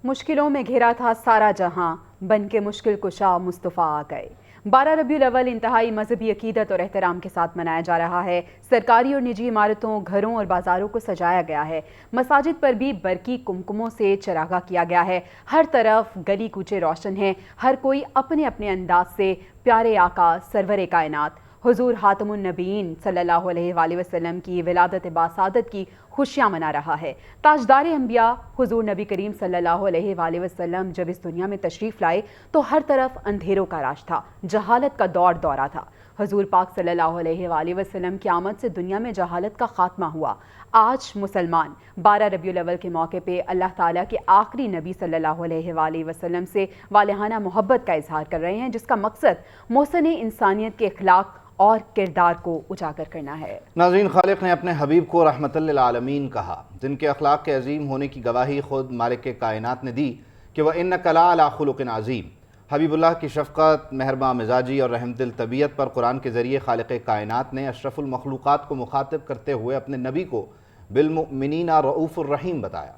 مشکلوں میں گھرا تھا سارا جہاں، بن کے مشکل کشا مصطفیٰ آ گئے۔ 12 ربیع الاول انتہائی مذہبی عقیدت اور احترام کے ساتھ منایا جا رہا ہے۔ سرکاری اور نجی عمارتوں، گھروں اور بازاروں کو سجایا گیا ہے۔ مساجد پر بھی برقی کمکموں سے چراغاں کیا گیا ہے۔ ہر طرف گلی کوچے روشن ہیں، ہر کوئی اپنے اپنے انداز سے پیارے آقا سرور کائنات حضور خاتم النبیین صلی اللہ علیہ وآلہ وسلم کی ولادت باسعادت کی خوشیاں منا رہا ہے۔ تاجدار انبیاء حضور نبی کریم صلی اللہ علیہ وآلہ وسلم جب اس دنیا میں تشریف لائے تو ہر طرف اندھیروں کا راج تھا، جہالت کا دورہ تھا۔ حضور پاک صلی اللہ علیہ وآلہ وسلم کی آمد سے دنیا میں جہالت کا خاتمہ ہوا۔ آج مسلمان 12 ربیع الاول کے موقع پہ اللہ تعالیٰ کے آخری نبی صلی اللہ علیہ وآلہ وسلم سے والہانہ محبت کا اظہار کر رہے ہیں، جس کا مقصد محسن انسانیت کے اخلاق اور کردار کو اجاگر کرنا ہے۔ ناظرین، خالق نے اپنے حبیب کو رحمت للعالمین کہا، جن کے اخلاق کے عظیم ہونے کی گواہی خود مالک کائنات نے دی کہ وَإِنَّكَ لَعَلَىٰ خُلُقٍ عَظِيمٍ۔ حبیب اللہ کی شفقت، مہرباں مزاجی اور رحم دل طبیعت پر قرآن کے ذریعے خالق کائنات نے اشرف المخلوقات کو مخاطب کرتے ہوئے اپنے نبی کو بالمؤمنین رؤوف الرحیم بتایا۔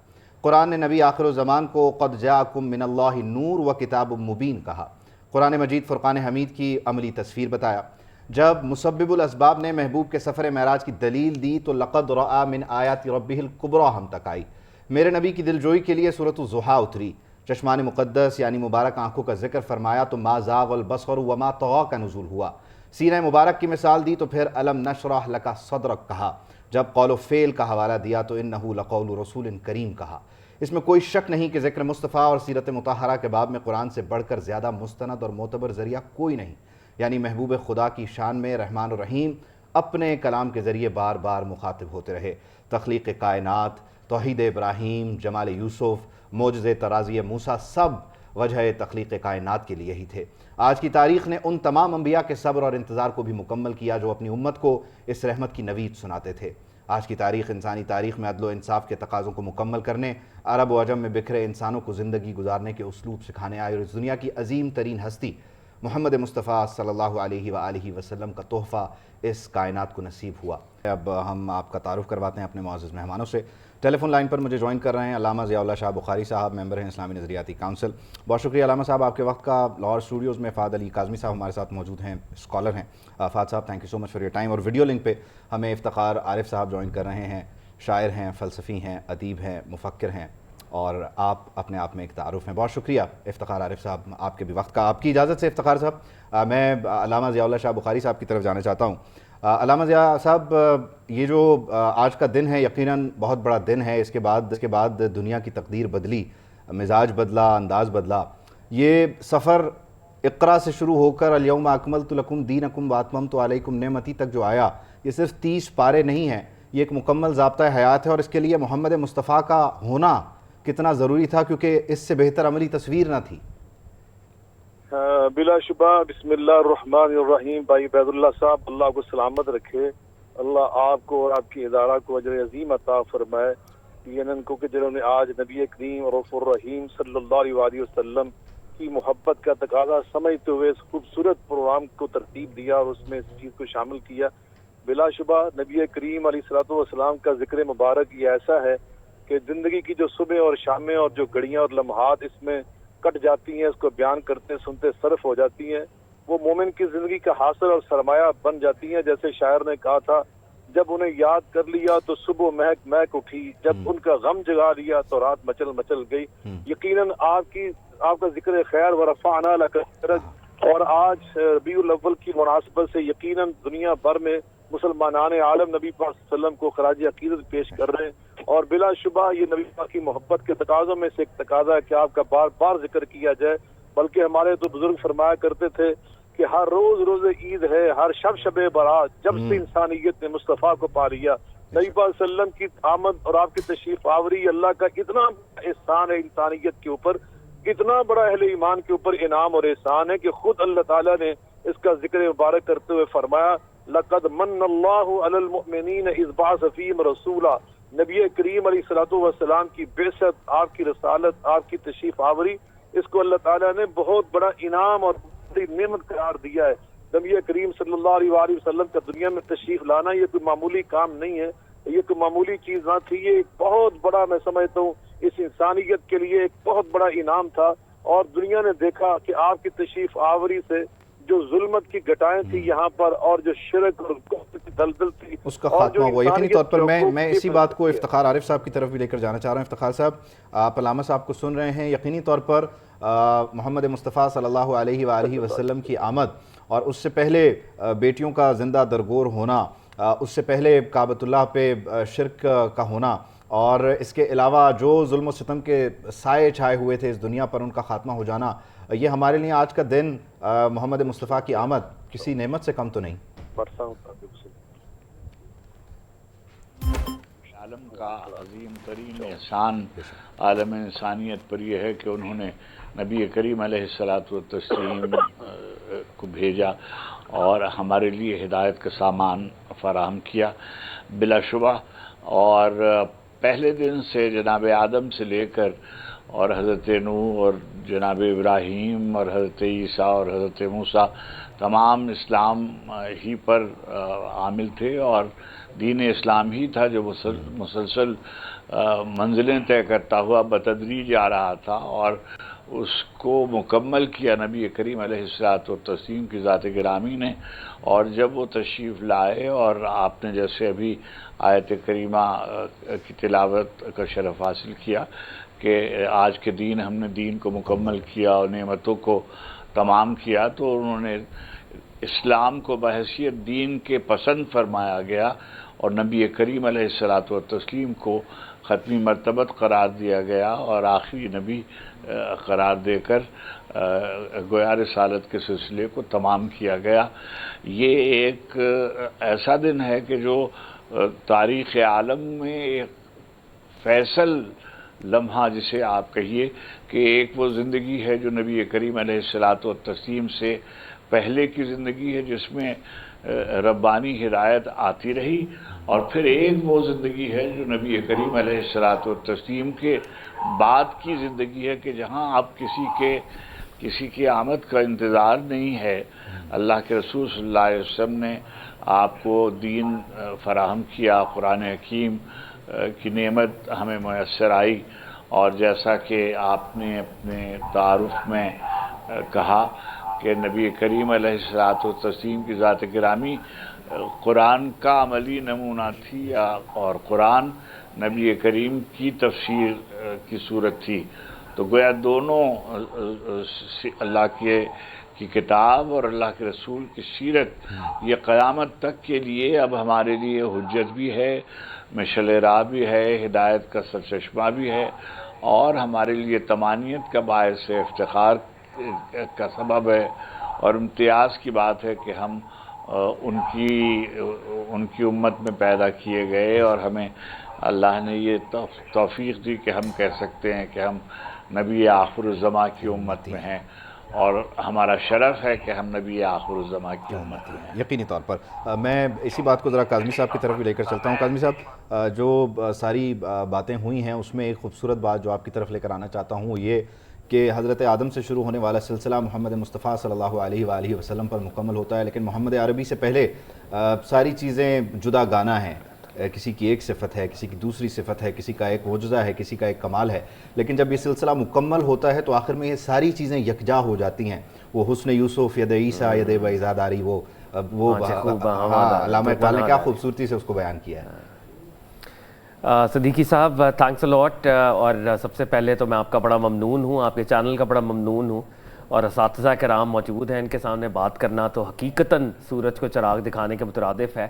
قرآن نے نبی آخر الزمان کو قد جاءکم من اللہ نور و کتاب مبین کہا۔ قرآن مجید فرقان حمید کی عملی تصویر بتایا۔ جب مسبب الاسباب نے محبوب کے سفر معراج کی دلیل دی تو لقد رأى من آیات ربہ الکبریٰ ہم تک آئی۔ میرے نبی کی دلجوئی کے لیے سورۃ الضحیٰ اتری۔ چشمان مقدس یعنی مبارک آنکھوں کا ذکر فرمایا تو ما زاغ البصر وما طغیٰ کا نزول ہوا۔ سینہ مبارک کی مثال دی تو پھر الم نشرح لک صدرک کہا۔ جب قول و فعل کا حوالہ دیا تو انہ لقول رسول کریم کہا۔ اس میں کوئی شک نہیں کہ ذکر مصطفیٰ اور سیرت مطہرہ کے باب میں قرآن سے بڑھ کر زیادہ مستند اور معتبر ذریعہ کوئی نہیں، یعنی محبوب خدا کی شان میں رحمان و رحیم اپنے کلام کے ذریعے بار بار مخاطب ہوتے رہے۔ تخلیق کائنات، توحید ابراہیم، جمال یوسف، معجزے ترازی موسیٰ، سب وجہ تخلیق کائنات کے لیے ہی تھے۔ آج کی تاریخ نے ان تمام انبیاء کے صبر اور انتظار کو بھی مکمل کیا جو اپنی امت کو اس رحمت کی نوید سناتے تھے۔ آج کی تاریخ انسانی تاریخ میں عدل و انصاف کے تقاضوں کو مکمل کرنے، عرب و عجم میں بکھرے انسانوں کو زندگی گزارنے کے اسلوب سکھانے آئے، اور اس دنیا کی عظیم ترین ہستی محمد مصطفیٰ صلی اللہ علیہ وآلہ وسلم کا تحفہ اس کائنات کو نصیب ہوا۔ اب ہم آپ کا تعارف کرواتے ہیں اپنے معزز مہمانوں سے۔ ٹیلی فون لائن پر مجھے جوائن کر رہے ہیں علامہ ضیاء اللہ شاہ بخاری صاحب، ممبر ہیں اسلامی نظریاتی کونسل۔ بہت شکریہ علامہ صاحب آپ کے وقت کا۔ لاہور اسٹوڈیوز میں فہد علی کاظمی صاحب ہمارے ساتھ موجود ہیں، اسکالر ہیں۔ فہد صاحب، thank you so much for your time. اور ویڈیو لنک پہ ہمیں افتخار عارف صاحب جوائن کر رہے ہیں، شاعر ہیں، فلسفی ہیں، ادیب ہیں، مفکر ہیں، اور آپ اپنے آپ میں ایک تعارف ہیں۔ بہت شکریہ افتخار عارف صاحب آپ کے بھی وقت کا۔ آپ کی اجازت سے افتخار صاحب میں علامہ ضیاء اللہ شاہ بخاری صاحب کی طرف جانا چاہتا ہوں۔ علامہ ضیاء صاحب، یہ جو آج کا دن ہے یقیناً بہت بڑا دن ہے۔ اس کے بعد دنیا کی تقدیر بدلی، مزاج بدلا، انداز بدلا۔ یہ سفر اقرا سے شروع ہو کر الیوم اکملت لکم دینکم واتممت علیکم نعمتی تک جو آیا، یہ صرف 30 پارے نہیں ہیں، یہ ایک مکمل ضابطۂ حیات ہے، اور اس کے لیے محمد مصطفیٰ کا ہونا کتنا ضروری تھا، کیونکہ اس سے بہتر عملی تصویر نہ تھی۔ بلا شبہ بسم اللہ الرحمن الرحیم۔ بھائی عبید اللہ صاحب، اللہ کو سلامت رکھے، اللہ آپ کو اور آپ کی ادارہ کو اجر عظیم عطا فرمائے۔ PNN کو کہ جنہوں نے آج نبی کریم رؤوف الرحیم صلی اللہ علیہ وسلم کی محبت کا تقاضا سمجھتے ہوئے اس خوبصورت پروگرام کو ترتیب دیا اور اس میں اس چیز کو شامل کیا۔ بلا شبہ نبی کریم علیہ الصلوۃ والسلام کا ذکر مبارک یہ ایسا ہے کہ زندگی کی جو صبح اور شامیں اور جو گھڑیاں اور لمحات اس میں کٹ جاتی ہیں، اس کو بیان کرتے سنتے صرف ہو جاتی ہیں، وہ مومن کی زندگی کا حاصل اور سرمایہ بن جاتی ہیں۔ جیسے شاعر نے کہا تھا، جب انہیں یاد کر لیا تو صبح مہک مہک اٹھی، جب ان کا غم جگا لیا تو رات مچل مچل گئی۔ یقیناً آپ کا ذکر خیر ورفعنا لک ذکرک، اور آج ربیع الاول کی مناسبت سے یقیناً دنیا بھر میں مسلمانان عالم نبی پاک صلی اللہ علیہ وسلم کو خراج عقیدت پیش کر رہے ہیں، اور بلا شبہ یہ نبی پاک کی محبت کے تقاضوں میں سے ایک تقاضا ہے کہ آپ کا بار بار ذکر کیا جائے۔ بلکہ ہمارے تو بزرگ فرمایا کرتے تھے کہ ہر روز روز عید ہے، ہر شب شب برات، جب سے انسانیت نے مصطفیٰ کو پا لیا۔ نبی پاک صلی اللہ علیہ وسلم کی آمد اور آپ کی تشریف آوری اللہ کا اتنا احسان ہے انسانیت کے اوپر، اتنا بڑا اہل ایمان کے اوپر انعام اور احسان ہے کہ خود اللہ تعالیٰ نے اس کا ذکر مبارک کرتے ہوئے فرمایا، لقد من اللہ علی المؤمنین اذ بعث فیہم رسولا۔ نبی کریم علیہ الصلوۃ والسلام کی بعثت، آپ کی رسالت، آپ کی تشریف آوری، اس کو اللہ تعالیٰ نے بہت بڑا انعام اور بڑی نعمت قرار دیا ہے۔ نبی کریم صلی اللہ علیہ وآلہ وسلم کا دنیا میں تشریف لانا یہ کوئی معمولی کام نہیں ہے، یہ کوئی معمولی چیز نہ تھی، یہ ایک بہت بڑا میں سمجھتا ہوں اس انسانیت کے لیے ایک بہت بڑا انعام تھا، اور دنیا نے دیکھا کہ آپ کی تشریف آوری سے جو ظلمت کی گٹائیں تھی یہاں پر، اور جو شرک اور کفر کی دلدل تھی، اس کا خاتمہ ہوا یقینی طور پر۔ میں اسی بات کو افتخار عارف صاحب کی طرف بھی لے کر جانا چاہ رہا ہوں۔ افتخار صاحب، آپ علامہ صاحب کو سن رہے ہیں، یقینی طور پر محمد مصطفیٰ صلی اللہ علیہ وآلہ وسلم کی آمد، اور اس سے پہلے بیٹیوں کا زندہ درگور ہونا، اس سے پہلے کعبۃ اللہ پہ شرک کا ہونا، اور اس کے علاوہ جو ظلم و ستم کے سائے چھائے ہوئے تھے اس دنیا پر، ان کا خاتمہ ہو جانا، یہ ہمارے لیے آج کا دن محمد مصطفیٰ کی آمد کسی نعمت سے کم تو نہیں۔ عالم کا عظیم ترین احسان عالم انسانیت پر یہ ہے کہ انہوں نے نبی کریم علیہ الصلاۃ والتسلیم کو بھیجا اور ہمارے لیے ہدایت کا سامان فراہم کیا بلا شبہ۔ اور پہلے دن سے جناب آدم سے لے کر اور حضرت نوح اور جناب ابراہیم اور حضرت عیسیٰ اور حضرت موسیٰ تمام اسلام ہی پر عامل تھے، اور دین اسلام ہی تھا جو مسلسل منزلیں طے کرتا ہوا بتدریج آ رہا تھا، اور اس کو مکمل کیا نبی کریم علیہ الصلوۃ والتسلیم کی ذات گرامی نے۔ اور جب وہ تشریف لائے اور آپ نے جیسے ابھی آیت کریمہ کی تلاوت کا شرف حاصل کیا کہ آج کے دین ہم نے دین کو مکمل کیا اور نعمتوں کو تمام کیا، تو انہوں نے اسلام کو بحیثیت دین کے پسند فرمایا گیا، اور نبی کریم علیہ الصلوۃ والتسلیم کو ختمی مرتبت قرار دیا گیا اور آخری نبی قرار دے کر گویا رسالت کے سلسلے کو تمام کیا گیا۔ یہ ایک ایسا دن ہے کہ جو تاریخ عالم میں ایک فیصل لمحہ جسے آپ کہیے کہ ایک وہ زندگی ہے جو نبی کریم علیہ الصلوۃ والتسلیم سے پہلے کی زندگی ہے جس میں ربانی ہدایت آتی رہی، اور پھر ایک وہ زندگی ہے جو نبی کریم علیہ الصلوۃ والتسلیم کے بعد کی زندگی ہے کہ جہاں اب کسی کی آمد کا انتظار نہیں ہے۔ اللہ کے رسول صلی اللہ علیہ وسلم نے آپ کو دین فراہم کیا، قرآن حکیم کی نعمت ہمیں میسر آئی، اور جیسا کہ آپ نے اپنے تعارف میں کہا کہ نبی کریم علیہ الصلوۃ والتسلیم کی ذات گرامی قرآن کا عملی نمونہ تھی، اور قرآن نبی کریم کی تفسیر کی صورت تھی۔ تو گویا دونوں اللہ کی کتاب اور اللہ کے رسول کی سیرت یہ قیامت تک کے لیے اب ہمارے لیے حجت بھی ہے، مشعل راہ بھی ہے، ہدایت کا سرچشمہ بھی ہے، اور ہمارے لیے طمانینت کا باعث افتخار کا سبب ہے، اور امتیاز کی بات ہے کہ ہم ان کی امت میں پیدا کیے گئے، اور ہمیں اللہ نے یہ توفیق دی کہ ہم کہہ سکتے ہیں کہ ہم نبی آخر الزماں کی امت میں ہیں، اور ہمارا شرف ہے کہ ہم نبی آخر الزماں کی امت میں ہیں۔ یقینی طور پر میں اسی بات کو ذرا کاظمی صاحب کی طرف بھی لے کر چلتا ہوں۔ کاظمی صاحب، جو ساری باتیں ہوئی ہیں اس میں ایک خوبصورت بات جو آپ کی طرف لے کر آنا چاہتا ہوں یہ کہ حضرت آدم سے شروع ہونے والا سلسلہ محمد مصطفیٰ صلی اللہ علیہ وآلہ وسلم پر مکمل ہوتا ہے، لیکن محمد عربی سے پہلے ساری چیزیں جدا گانا ہیں۔ کسی کی ایک صفت ہے، کسی کی دوسری صفت ہے، کسی کا ایک معجزہ ہے، کسی کا ایک کمال ہے، لیکن جب یہ سلسلہ مکمل ہوتا ہے تو آخر میں یہ ساری چیزیں یکجا ہو جاتی ہیں۔ وہ حسن یوسف، ید عیسیٰ، ید بیضا داری، وہ علامہ اقبال نے کیا خوبصورتی سے اس کو بیان کیا ہے۔ صدیقی صاحب، تھینکس اے لاٹ، اور سب سے پہلے تو میں آپ کا بڑا ممنون ہوں، آپ کے چینل کا بڑا ممنون ہوں، اور اساتذہ کرام موجود ہیں، ان کے سامنے بات کرنا تو حقیقتاً سورج کو چراغ دکھانے کے مترادف ہے۔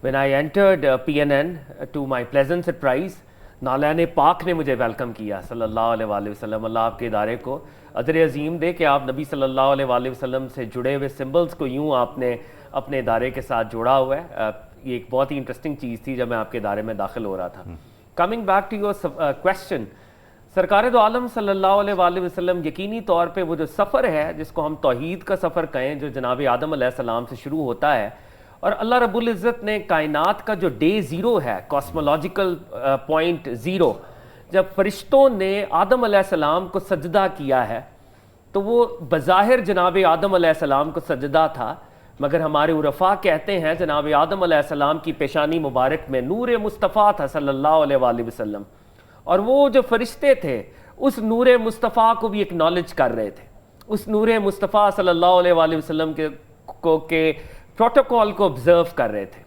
When I entered PNN, to my pleasant surprise, نالین پاک نے مجھے ویلکم کیا صلی اللہ علیہ وآلہ وسلم۔ اللہ آپ کے ادارے کو اجر عظیم دے کہ آپ نبی صلی اللہ علیہ وآلہ وسلم سے جڑے ہوئے سمبلز کو یوں آپ نے اپنے ادارے کے ساتھ جوڑا ہوا ہے۔ یہ ایک بہت ہی انٹرسٹنگ چیز تھی جب میں آپ کے ادارے میں داخل ہو رہا تھا۔ Coming back to your question, سرکار دو عالم صلی اللہ علیہ وآلہ وسلم یقینی طور پہ وہ جو سفر ہے جس کو ہم توحید کا سفر کہیں، جو جناب آدم علیہ السلام سے شروع ہوتا ہے، اور اللہ رب العزت نے کائنات کا جو ڈے زیرو ہے، کاسمولوجیکل پوائنٹ زیرو، جب فرشتوں نے آدم علیہ السلام کو سجدہ کیا ہے تو وہ بظاہر جناب آدم علیہ السلام کو سجدہ تھا، مگر ہمارے عرفاء کہتے ہیں جناب آدم علیہ السلام کی پیشانی مبارک میں نور مصطفیٰ تھا صلی اللہ علیہ وآلہ وسلم، اور وہ جو فرشتے تھے اس نور مصطفیٰ کو بھی اکنالج کر رہے تھے، اس نور مصطفیٰ صلی اللہ علیہ وآلہ وسلم کے پروٹوکول کو آبزرو کر رہے تھے۔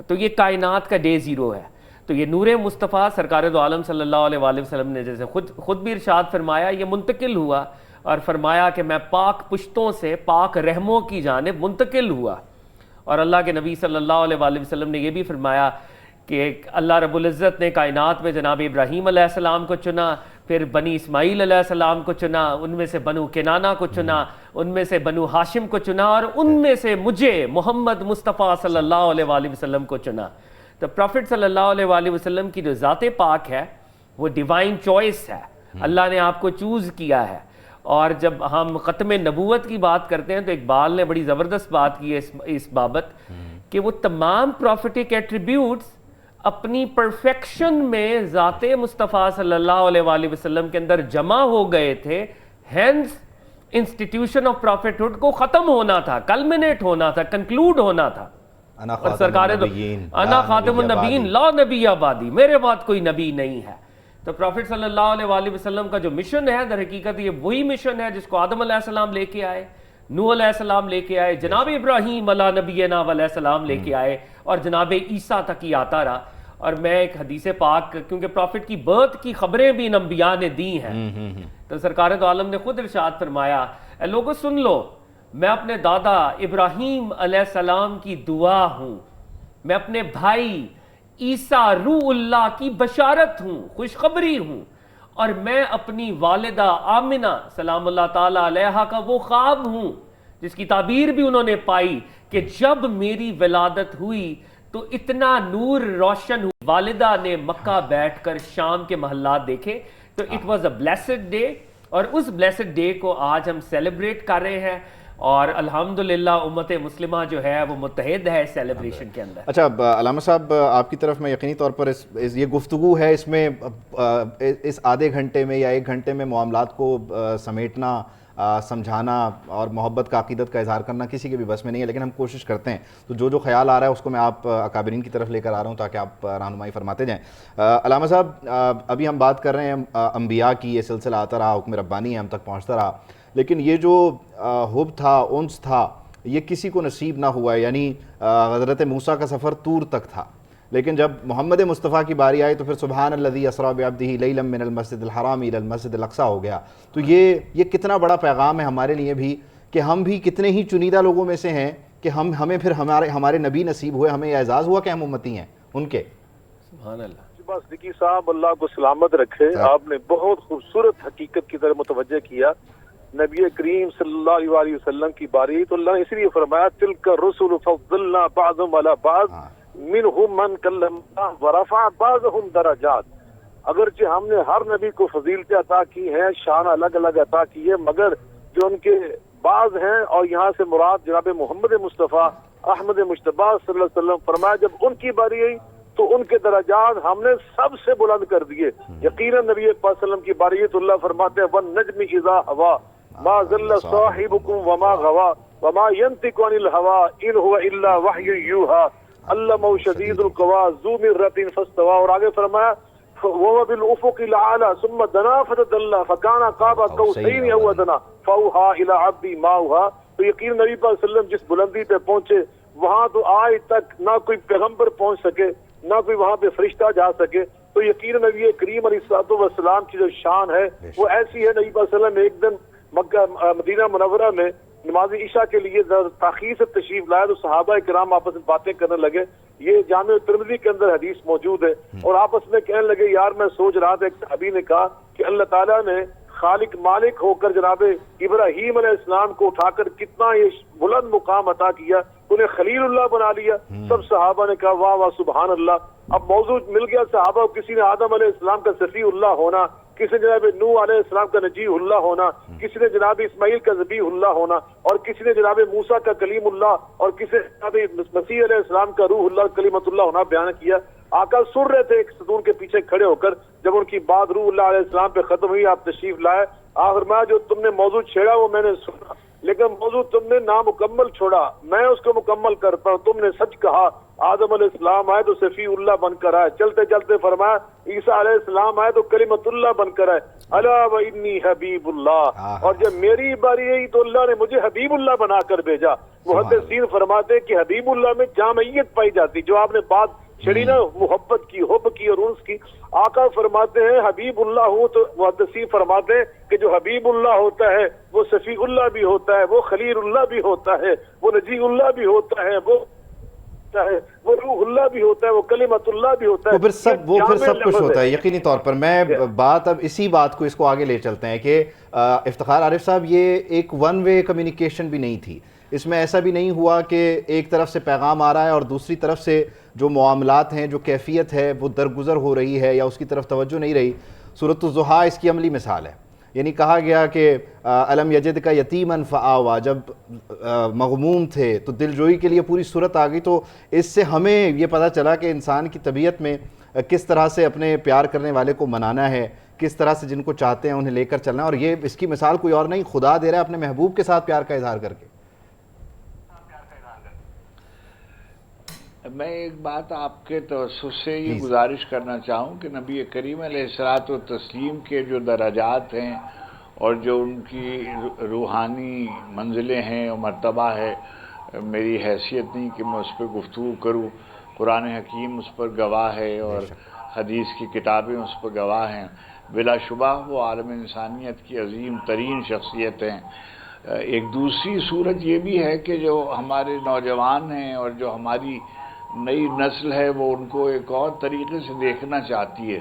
تو یہ کائنات کا ڈے زیرو ہے۔ تو یہ نور مصطفیٰ سرکار دو عالم صلی اللہ علیہ وآلہ وسلم نے جیسے خود بھی ارشاد فرمایا، یہ منتقل ہوا اور فرمایا کہ میں پاک پشتوں سے پاک رحموں کی جانب منتقل ہوا۔ اور اللہ کے نبی صلی اللہ علیہ وآلہ وسلم نے یہ بھی فرمایا کہ اللہ رب العزت نے کائنات میں جناب ابراہیم علیہ السلام کو چنا، پھر بنی اسماعیل علیہ السلام کو چنا، ان میں سے بنو کنانہ کو چنا، ان میں سے بنو ہاشم کو چنا، اور ان میں سے مجھے محمد مصطفیٰ صلی اللہ علیہ وآلہ وسلم کو چنا۔ تو پروفٹ صلی اللہ علیہ وآلہ وسلم کی جو ذات پاک ہے وہ ڈیوائن چوائس ہے، اللہ نے آپ کو چوز کیا ہے۔ اور جب ہم ختم نبوت کی بات کرتے ہیں تو اقبال نے بڑی زبردست بات کی ہے اس بابت کہ وہ تمام پروفیٹک ایٹریبیوٹس اپنی پرفیکشن میں ذات مصطفیٰ صلی اللہ علیہ وآلہ وسلم کے اندر جمع ہو گئے تھے، ہینس انسٹیٹیوشن آف پروفیٹہڈ کو ختم ہونا تھا، کلمنیٹ ہونا تھا، کنکلوڈ ہونا تھا۔ اور سرکار دو انا خاتم النبیین لا نبی آبادی، میرے بعد کوئی نبی نہیں ہے۔ تو پروفٹ صلی اللہ علیہ وآلہ وسلم کا جو مشن ہے در حقیقت یہ وہی مشن ہے جس کو آدم علیہ السلام لے کے آئے، نوح علیہ السلام لے کے آئے، جناب ابراہیم علیہ نبینا علیہ السلام لے کے آئے، اور جناب عیسیٰ تک ہی آتا رہا۔ اور میں ایک حدیث پاک، کیونکہ پروفٹ کی برتھ کی خبریں بھی ان انبیاء نے دی ہیں، تو سرکار دو عالم نے خود ارشاد فرمایا، اے لوگو سن لو، میں اپنے دادا ابراہیم علیہ السلام کی دعا ہوں، میں اپنے بھائی عیسیٰ روح اللہ کی بشارت ہوں، خوشخبری ہوں، اور میں اپنی والدہ آمنہ سلام اللہ تعالیٰ علیہا کا وہ خواب ہوں جس کی تعبیر بھی انہوں نے پائی کہ جب میری ولادت ہوئی تو اتنا نور روشن ہوا، والدہ نے مکہ بیٹھ کر شام کے محلات دیکھے۔ تو it was a blessed day, اور اس بلیسڈ ڈے کو آج ہم سیلیبریٹ کر رہے ہیں، اور الحمدللہ امت مسلمہ جو ہے وہ متحد ہے اس سیلیبریشن کے اندر۔ اچھا علامہ صاحب، آپ کی طرف میں یقینی طور پر یہ گفتگو ہے، اس میں اس آدھے گھنٹے میں یا ایک گھنٹے میں معاملات کو سمیٹنا، سمجھانا اور محبت کا عقیدت کا اظہار کرنا کسی کے بھی بس میں نہیں ہے، لیکن ہم کوشش کرتے ہیں۔ تو جو خیال آ رہا ہے اس کو میں آپ اکابرین کی طرف لے کر آ رہا ہوں تاکہ آپ رہنمائی فرماتے جائیں۔ علامہ صاحب، ابھی ہم بات کر رہے ہیں انبیاء کی، یہ سلسلہ آتا رہا، حکم ربانی ہے، ہم تک پہنچتا رہا، لیکن یہ جو حب تھا، انس تھا، یہ کسی کو نصیب نہ ہوا ہے۔ یعنی حضرت موسیٰ کا سفر طور تک تھا، لیکن جب محمد مصطفیٰ کی باری آئی تو پھر سبحان الذی اسریٰ بعبدہ لیلا من المسجد الحرام الی المسجد الاقصیٰ ہو گیا۔ تو یہ کتنا بڑا پیغام ہے ہمارے لیے بھی کہ ہم بھی کتنے ہی چنیدہ لوگوں میں سے ہیں کہ ہمیں پھر ہمارے نبی نصیب ہوئے، ہمیں یہ اعزاز ہوا کہ ہم امتی ہیں ان کے۔ سبحان اللہ۔ صدیقی صاحب اللہ کو سلامت رکھے، آپ نے بہت خوبصورت حقیقت کی طرف متوجہ کیا۔ نبی کریم صلی اللہ علیہ وسلم کی باری تو اللہ نے اس لیے فرمایا تلک الرسل فضلنا بعضهم علی بعض منهم من کلم اللہ ورفع بعضهم درجات۔ اگرچہ ہم نے ہر نبی کو فضیلتیں عطا کی ہیں، شان الگ الگ عطا کی ہے، مگر جو ان کے بعض ہیں، اور یہاں سے مراد جناب محمد مصطفیٰ احمد مجتبیٰ صلی اللہ علیہ وسلم، فرمایا جب ان کی باری آئی تو ان کے درجات ہم نے سب سے بلند کر دیے۔ یقیناً نبی پاک صلی اللہ علیہ وسلم کی باری تو اللہ فرماتے ہیں وَالنَّجْمِ إِذَا هَوَىٰ مَا ضَلَّ صَاحِبُكُمْ وَمَا غَوَىٰ وَمَا يَنطِقُ عَنِ الْهَوَىٰ إِنْ هُوَ إِلَّا وَحْيٌ يُوحَىٰ عَلَّمَهُ شَدِيدُ الْقُوَىٰ ذُو مِرَّةٍ فَاسْتَوَىٰ، اور آگے فرمایا وَهُوَ بِالْأُفُقِ الْأَعْلَىٰ ثُمَّ دَنَا فَتَدَلَّىٰ فَكَانَ قَابَ قَوْسَيْنِ أَوْ أَدْنَىٰ فَأَوْحَىٰ إِلَىٰ عَبْدِهِ مَا أَوْحَىٰ۔ تو یقین نبی پاک صلی اللہ علیہ وسلم جس بلندی پہ پہنچے وہاں تو آج تک نہ کوئی پیغمبر پہنچ سکے، نہ کوئی وہاں پہ فرشتہ جا سکے۔ تو یقین نبی کریم علیہ الصلوۃ والسلام کی جو شان ہے وہ ایسی ہے۔ نبی پاک صلی اللہ علیہ وسلم ایک دن مدینہ منورہ میں نماز عشاء کے لیے تاخیر سے تشریف لائے تو صحابہ کرام آپس میں باتیں کرنے لگے، یہ جامع ترمذی کے اندر حدیث موجود ہے، اور آپس میں کہنے لگے یار میں سوچ رہا تھا، ایک صحابی نے کہا کہ اللہ تعالیٰ نے خالق مالک ہو کر جناب ابراہیم علیہ السلام کو اٹھا کر کتنا یہ بلند مقام عطا کیا، انہیں خلیل اللہ بنا لیا۔ سب صحابہ نے کہا واہ واہ سبحان اللہ۔ اب موضوع مل گیا صحابہ، کسی نے آدم علیہ السلام کا صفی اللہ ہونا، کسی نے جناب نوح علیہ السلام کا نجی اللہ ہونا، کسی نے جناب اسماعیل کا ذبیح اللہ ہونا، اور کسی نے جناب موسیٰ کا کلیم اللہ، اور کسی نے جناب مسیح علیہ السلام کا روح اللہ کلیمت اللہ ہونا بیان کیا۔ آقا سن رہے تھے ایک ستون کے پیچھے کھڑے ہو کر، جب ان کی بات روح اللہ علیہ السلام پہ ختم ہوئی آپ تشریف لائے، آخر میں جو تم نے موضوع چھیڑا وہ میں نے سنا، لیکن موضوع تم نے نامکمل چھوڑا، میں اس کو مکمل کرتا ہوں۔ تم نے سچ کہا، آدم علیہ السلام آئے تو صفی اللہ بن کر آئے، چلتے چلتے فرمایا عیسیٰ علیہ السلام آئے تو کلمت اللہ بن کر آئے، الا و انی حبیب اللہ، اور جب میری باری آئی تو اللہ نے مجھے حبیب اللہ بنا کر بھیجا۔ محدثین فرماتے ہیں کہ حبیب اللہ میں جامعیت پائی جاتی، جو آپ نے بات چھڑی نا محبت کی، حب کی اور انس کی، آقا فرماتے ہیں حبیب اللہ ہوں، تو محدثین فرماتے ہیں کہ جو حبیب اللہ ہوتا ہے وہ صفی اللہ بھی ہوتا ہے، وہ خلیل اللہ بھی ہوتا ہے، وہ نجی اللہ بھی ہوتا ہے، وہ روح اللہ بھی ہوتا ہے، وہ کلمت اللہ بھی ہوتا ہے، وہ پھر سب کچھ ہوتا ہے یقینی طور پر۔ میں بات اب اسی بات کو اس کو آگے لے چلتے ہیں کہ افتخار عارف صاحب، یہ ایک ون وے کمیونیکیشن بھی نہیں تھی، اس میں ایسا بھی نہیں ہوا کہ ایک طرف سے پیغام آ رہا ہے اور دوسری طرف سے جو معاملات ہیں، جو کیفیت ہے وہ درگزر ہو رہی ہے یا اس کی طرف توجہ نہیں رہی۔ سورۃ الضحیٰ اس کی عملی مثال ہے، یعنی کہا گیا کہ الم یجد کا یتیماً فآوا، جب مغموم تھے تو دل جوئی کے لیے پوری صورت آ گئی۔ تو اس سے ہمیں یہ پتہ چلا کہ انسان کی طبیعت میں کس طرح سے اپنے پیار کرنے والے کو منانا ہے، کس طرح سے جن کو چاہتے ہیں انہیں لے کر چلنا ہے، اور یہ اس کی مثال کوئی اور نہیں، خدا دے رہا ہے اپنے محبوب کے ساتھ پیار کا اظہار کر کے۔ میں ایک بات آپ کے توسط سے یہ گزارش کرنا چاہوں کہ نبی کریم علیہ الصلوۃ والتسلیم کے جو درجات ہیں اور جو ان کی روحانی منزلیں ہیں اور مرتبہ ہے، میری حیثیت نہیں کہ میں اس پہ گفتگو کروں، قرآن حکیم اس پر گواہ ہے اور حدیث کی کتابیں اس پر گواہ ہیں، بلا شبہ وہ عالم انسانیت کی عظیم ترین شخصیت ہیں۔ ایک دوسری صورت یہ بھی ہے کہ جو ہمارے نوجوان ہیں اور جو ہماری نئی نسل ہے وہ ان کو ایک اور طریقے سے دیکھنا چاہتی ہے۔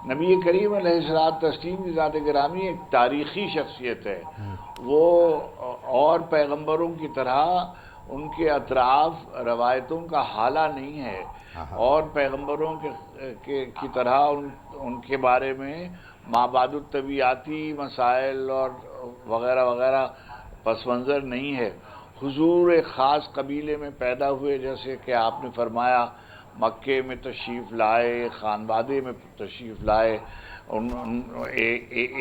نبی کریم علیہ الصلوۃ والتسلیم کی ذات گرامی ایک تاریخی شخصیت ہے، وہ اور پیغمبروں کی طرح ان کے اطراف روایتوں کا حالہ نہیں ہے، اور پیغمبروں کی طرح ان کے بارے میں مابعد الطبیعاتی مسائل اور وغیرہ وغیرہ پس منظر نہیں ہے۔ حضور ایک خاص قبیلے میں پیدا ہوئے، جیسے کہ آپ نے فرمایا مکے میں تشریف لائے، خانوادے میں تشریف لائے،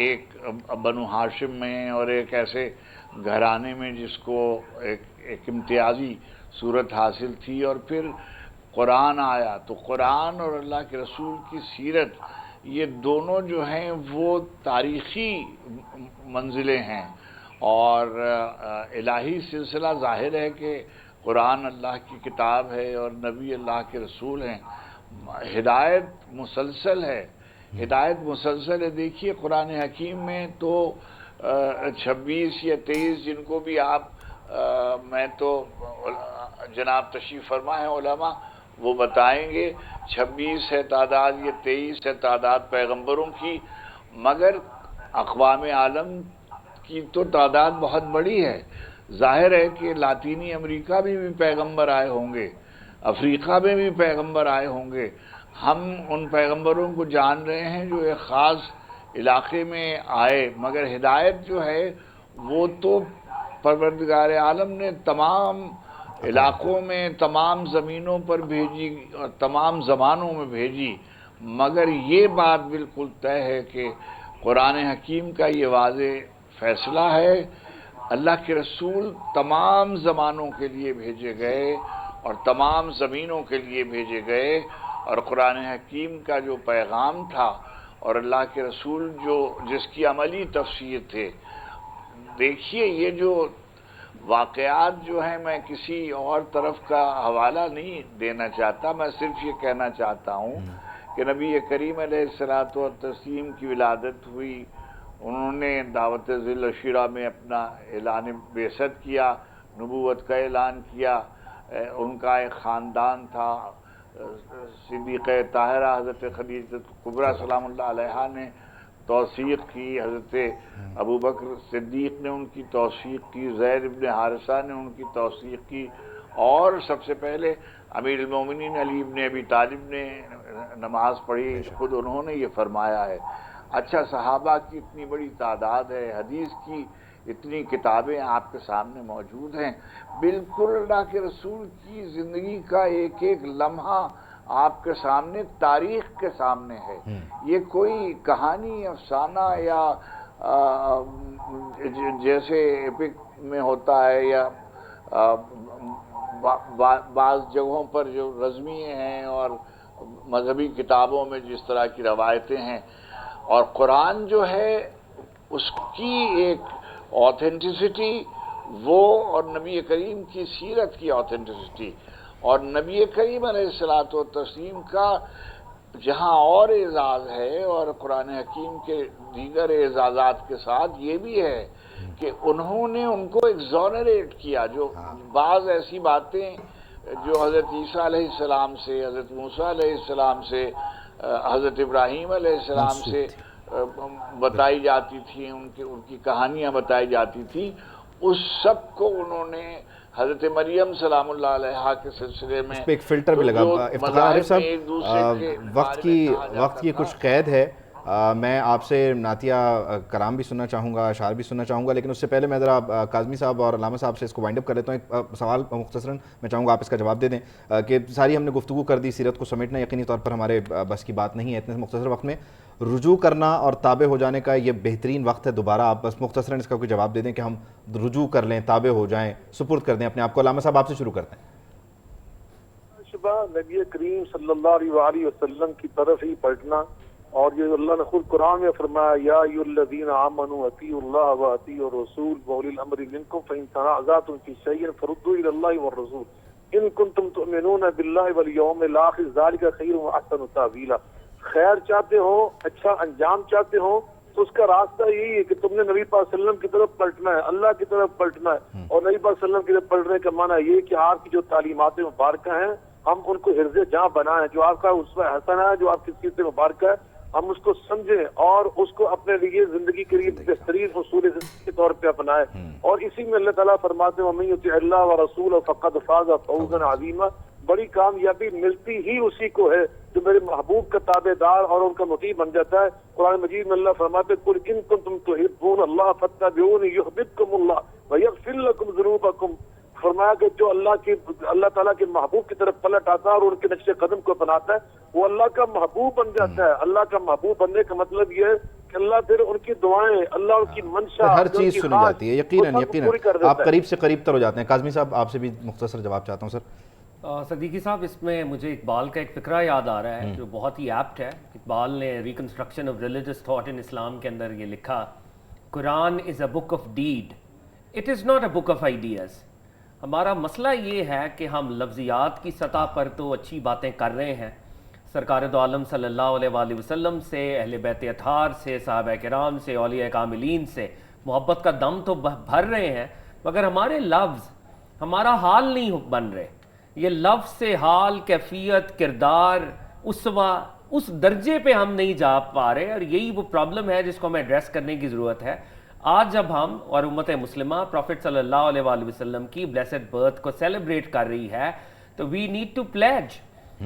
ایک بنو ہاشم میں اور ایک ایسے گھرانے میں جس کو ایک امتیازی صورت حاصل تھی، اور پھر قرآن آیا تو قرآن اور اللہ کے رسول کی سیرت، یہ دونوں جو ہیں وہ تاریخی منزلیں ہیں، اور الہی سلسلہ ظاہر ہے کہ قرآن اللہ کی کتاب ہے اور نبی اللہ کے رسول ہیں، ہدایت مسلسل ہے، ہدایت مسلسل ہے۔ دیکھیے قرآن حکیم میں تو 26 یا 23 جن کو بھی آپ میں تو جناب تشریف فرما ہے علماء وہ بتائیں گے، 26 ہے تعداد یا 23 ہے تعداد پیغمبروں کی، مگر اقوام عالم کی تو تعداد بہت بڑی ہے۔ ظاہر ہے کہ لاطینی امریکہ میں بھی پیغمبر آئے ہوں گے، افریقہ میں بھی پیغمبر آئے ہوں گے، ہم ان پیغمبروں کو جان رہے ہیں جو ایک خاص علاقے میں آئے، مگر ہدایت جو ہے وہ تو پروردگار عالم نے تمام علاقوں میں، تمام زمینوں پر بھیجی اور تمام زمانوں میں بھیجی، مگر یہ بات بالکل طے ہے کہ قرآن حکیم کا یہ واضح فیصلہ ہے، اللہ کے رسول تمام زمانوں کے لیے بھیجے گئے اور تمام زمینوں کے لیے بھیجے گئے، اور قرآن حکیم کا جو پیغام تھا اور اللہ کے رسول جس کی عملی تفسیر تھے۔ دیکھیے یہ جو واقعات جو ہیں، میں کسی اور طرف کا حوالہ نہیں دینا چاہتا، میں صرف یہ کہنا چاہتا ہوں کہ نبی کریم علیہ الصلوۃ والتسلیم کی ولادت ہوئی، انہوں نے دعوت ذی العشیرہ میں اپنا اعلان بعثت کیا، نبوت کا اعلان کیا، ان کا ایک خاندان تھا، صدیقہ طاہرہ حضرت خدیجہ کبریٰ سلام اللہ علیہا نے توثیق کی، حضرت ابوبکر صدیق نے ان کی توثیق کی، زید بن حارثہ نے ان کی توثیق کی، اور سب سے پہلے امیر المومنین علی بن ابی طالب نے نماز پڑھی، خود انہوں نے یہ فرمایا ہے۔ اچھا، صحابہ کی اتنی بڑی تعداد ہے، حدیث کی اتنی کتابیں آپ کے سامنے موجود ہیں، بالکل اللہ کے رسول کی زندگی کا ایک ایک لمحہ آپ کے سامنے، تاریخ کے سامنے ہے۔ یہ کوئی کہانی، افسانہ یا جیسے ایپک میں ہوتا ہے یا بعض جگہوں پر جو رزمیے ہیں اور مذہبی کتابوں میں جس طرح کی روایتیں ہیں، اور قرآن جو ہے اس کی ایک آتھینٹسٹی وہ، اور نبی کریم کی سیرت کی آتھینٹسٹی، اور نبی کریم علیہ الصلوۃ والتسلیم کا جہاں اور اعزاز ہے اور قرآن حکیم کے دیگر اعزازات کے ساتھ یہ بھی ہے کہ انہوں نے ان کو ایگزونریٹ کیا. جو بعض ایسی باتیں جو حضرت عیسیٰ علیہ السلام سے، حضرت موسیٰ علیہ السلام سے، حضرت ابراہیم علیہ السلام سے بتائی جاتی تھی، ان کی کہانیاں بتائی جاتی تھی، اس سب کو انہوں نے حضرت مریم سلام اللہ علیہا کے سلسلے میں اس پہ ایک فلٹر بھی لگا. افتخار عارف صاحب، وقت کی کچھ قید ہے. میں آپ سے نعتیہ کلام بھی سننا چاہوں گا، اشعار بھی سننا چاہوں گا، لیکن اس سے پہلے میں ذرا کاظمی صاحب اور علامہ صاحب سے اس کو وائنڈ اپ کر لیتا ہوں. ایک سوال مختصراً میں چاہوں گا آپ اس کا جواب دے دیں کہ ساری ہم نے گفتگو کر دی، سیرت کو سمیٹنا یقینی طور پر ہمارے بس کی بات نہیں ہے اتنے مختصر وقت میں. رجوع کرنا اور تابع ہو جانے کا یہ بہترین وقت ہے. دوبارہ آپ بس مختصراً اس کا کوئی جواب دے دیں کہ ہم رجوع کر لیں، تابع ہو جائیں، سپرد کر دیں اپنے آپ کو. علامہ صاحب آپ سے شروع کرتے ہیں. شبہ نبی کریم صلی اللہ علیہ وآلہ وسلم کی طرف ہی پلٹنا، اور یہ اللہ نے خود قرآن میں فرمایا یا ایھا الذین آمنوا اطیعوا اللہ واطیعوا الرسول واولی الامر منکم فإن تنازعتم فی شیء فردوه الی اللہ والرسول ان کنتم تؤمنون باللہ والیوم الآخر ذلک خیر واحسن تأویلا. خیر چاہتے ہو، اچھا انجام چاہتے ہو تو اس کا راستہ یہی ہے کہ تم نے نبی پاک صلی اللہ علیہ وسلم کی طرف پلٹنا ہے، اللہ کی طرف پلٹنا ہے. اور نبی پاک صلی اللہ علیہ وسلم کی طرف پلٹنے کا معنی یہ ہے کہ آپ کی جو تعلیمات مبارکہ ہیں ہم ان کو حرز جاں بنائیں، جو آپ کا اسوہ حسنہ ہے، جو آپ کی سیرت مبارکہ ہے، ہم اس کو سمجھیں اور اس کو اپنے لیے زندگی کے لیے بہترین اصول زندگی کے طور پہ اپنائیں. اور اسی میں اللہ تعالیٰ فرماتے ہیں وَمَن يُطِعِ اللَّهَ وَرَسُولَهُ فَقَدْ فَازَ فَوْزًا عَظِيمًا. بڑی کامیابی ملتی ہی اسی کو ہے جو میرے محبوب کا تابع دار اور ان کا مطیع بن جاتا ہے. قرآن مجید میں اللہ فرماتے ہیں قُلْ إِن كُنتُمْ تُحِبُّونَ اللَّهَ فَاتَّبِعُونِي يُحْبِبْكُمُ اللَّهُ وَيَغْفِرْ لَكُمْ ذُنُوبَكُمْ. فرمایا کہ جو اللہ تعالیٰ کے محبوب کی طرف پلٹ آتا ہے اور ان کے نقش قدم کو اپناتا ہے وہ اللہ کا محبوب بن جاتا ہے. اللہ کا محبوب بننے کا مطلب یہ ہے کہ اللہ پھر ان کی دعائیں، اللہ ان کی منشا، ہر چیز سنی جاتی ہے. یقیناً آپ قریب سے قریب تر ہو جاتے ہیں. کاظمی صاحب آپ سے بھی مختصر جواب چاہتا ہوں. سر صدیقی صاحب، اس میں مجھے اقبال کا ایک فقرہ یاد آ رہا ہے جو بہت ہی ایپٹ ہے. اقبال نے reconstruction of religious thought in Islam کے اندر یہ لکھا، قرآن is a book of deed, it is not a book of ideas. ہمارا مسئلہ یہ ہے کہ ہم لفظیات کی سطح پر تو اچھی باتیں کر رہے ہیں، سرکار دو عالم صلی اللہ علیہ وآلہ وسلم سے، اہل بیت اطہار سے، صحابہ کرام سے، اولیاء کاملین سے محبت کا دم تو بھر رہے ہیں، مگر ہمارے لفظ ہمارا حال نہیں بن رہے. یہ لفظ سے حال، کیفیت، کردار، اسوہ، اس درجے پہ ہم نہیں جا پا رہے، اور یہی وہ پرابلم ہے جس کو ہمیں ایڈریس کرنے کی ضرورت ہے. آج جب ہم اور امت مسلمہ پروفٹ صلی اللہ علیہ وآلہ وسلم کی بلیسڈ برتھ کو سیلیبریٹ کر رہی ہے تو وی نیڈ ٹو پلیج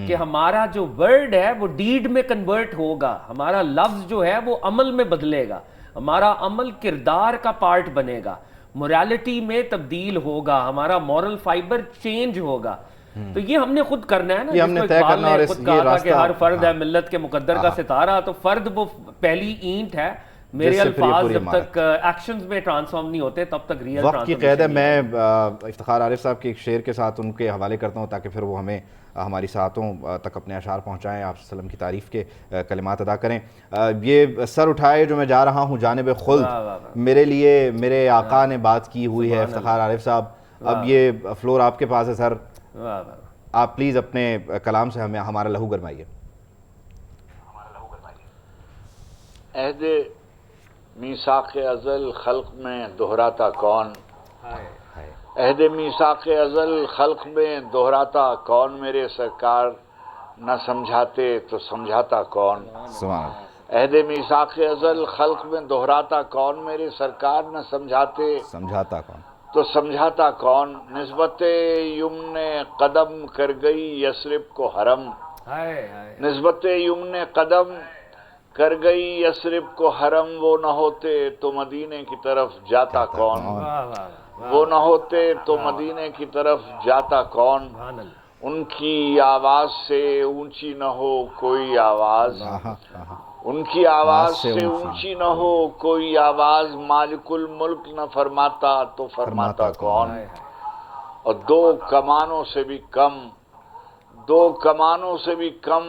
کہ ہمارا جو ورڈ ہے وہ ڈیڈ میں کنورٹ ہوگا، ہمارا لفظ جو ہے وہ عمل میں بدلے گا، ہمارا عمل کردار کا پارٹ بنے گا، موریلٹی میں تبدیل ہوگا، ہمارا مورل فائبر چینج ہوگا. تو یہ ہم نے خود کرنا ہے نا، ہم نے طے کرنا. اور خود کہا تھا کہ ہر فرد ہے ملت کے مقدر کا ستارہ، تو فرد وہ پہلی اینٹ ہے. میرے الفاظ جب تک ایکشنز میں ٹرانسفارم نہیں ہوتے تب تک ریئل وقت کی قید ہے. میں افتخار عارف صاحب کے ایک شعر کے ساتھ ان کے حوالے کرتا ہوں تاکہ پھر وہ ہمیں ہماری ساعتوں تک اپنے اشعار پہنچائیں، آپ صلی اللہ علیہ وسلم کی تعریف کے کلمات ادا کریں. یہ سر اٹھائے جو میں جا رہا ہوں جانب خلد، میرے لیے میرے آقا نے بات کی ہوئی ہے. افتخار عارف صاحب، اب یہ فلور آپ کے پاس ہے. سر آپ پلیز اپنے کلام سے ہمیں ہمارا لہو گرمائیے. عہد میثاق ازل خلق میں دہراتا کون، عہد میثاق ازل خلق میں دہراتا کون، میرے سرکار نہ سمجھاتے تو سمجھاتا کون. عہد میثاق ازل خلق میں دہراتا کون، میرے سرکار نہ سمجھاتے کون تو سمجھاتا کون. نسبت یمن قدم کر گئی یثرب کو حرم، نسبت یمن قدم کر گئی یثرب کو حرم، وہ نہ ہوتے تو مدینے کی طرف جاتا کون، وہ نہ ہوتے تو مدینے کی طرف جاتا کون. ان کی آواز سے اونچی نہ ہو کوئی آواز، ان کی آواز سے اونچی نہ ہو کوئی آواز، مالک الملک نہ فرماتا تو فرماتا کون؟ اور دو کمانوں سے بھی کم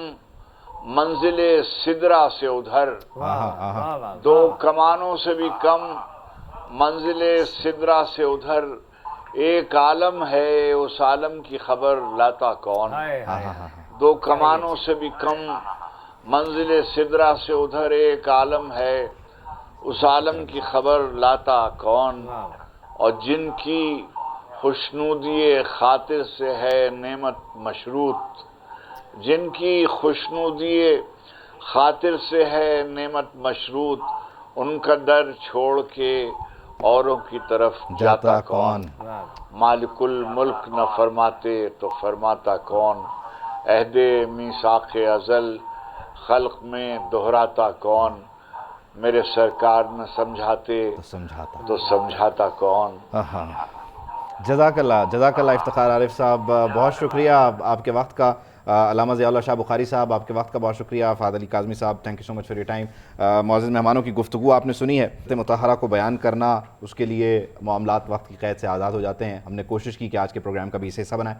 منزل سدرہ سے ادھر، دو کمانوں سے بھی کم منزل سدرہ سے ادھر، ایک عالم ہے اس عالم کی خبر لاتا کون؟ دو کمانوں سے بھی کم منزل سدرہ سے ادھر، ایک عالم ہے اس عالم کی خبر لاتا کون؟ اور جن کی خوشنودی خاطر سے ہے نعمت مشروط، جن کی خوشنودی خاطر سے ہے نعمت مشروط، ان کا در چھوڑ کے اوروں کی طرف جاتا کون؟ مالک الملک نہ فرماتے تو فرماتا کون؟ عہد میثاق ازل خلق میں دہراتا کون؟ میرے سرکار نہ سمجھاتے تو سمجھاتا کون؟ جزاک اللہ افتخار عارف صاحب، بہت شکریہ آپ کے وقت کا۔ علامہ ضیاء اللہ شاہ بخاری صاحب، آپ کے وقت کا بہت شکریہ۔ فہد علی کاظمی صاحب، thank you so much for your time. معزز مہمانوں کی گفتگو آپ نے سنی ہے، مطہرہ کو بیان کرنا، اس کے لیے معاملات وقت کی قید سے آزاد ہو جاتے ہیں۔ ہم نے کوشش کی کہ آج کے پروگرام کا بھی اس حصہ بنائیں۔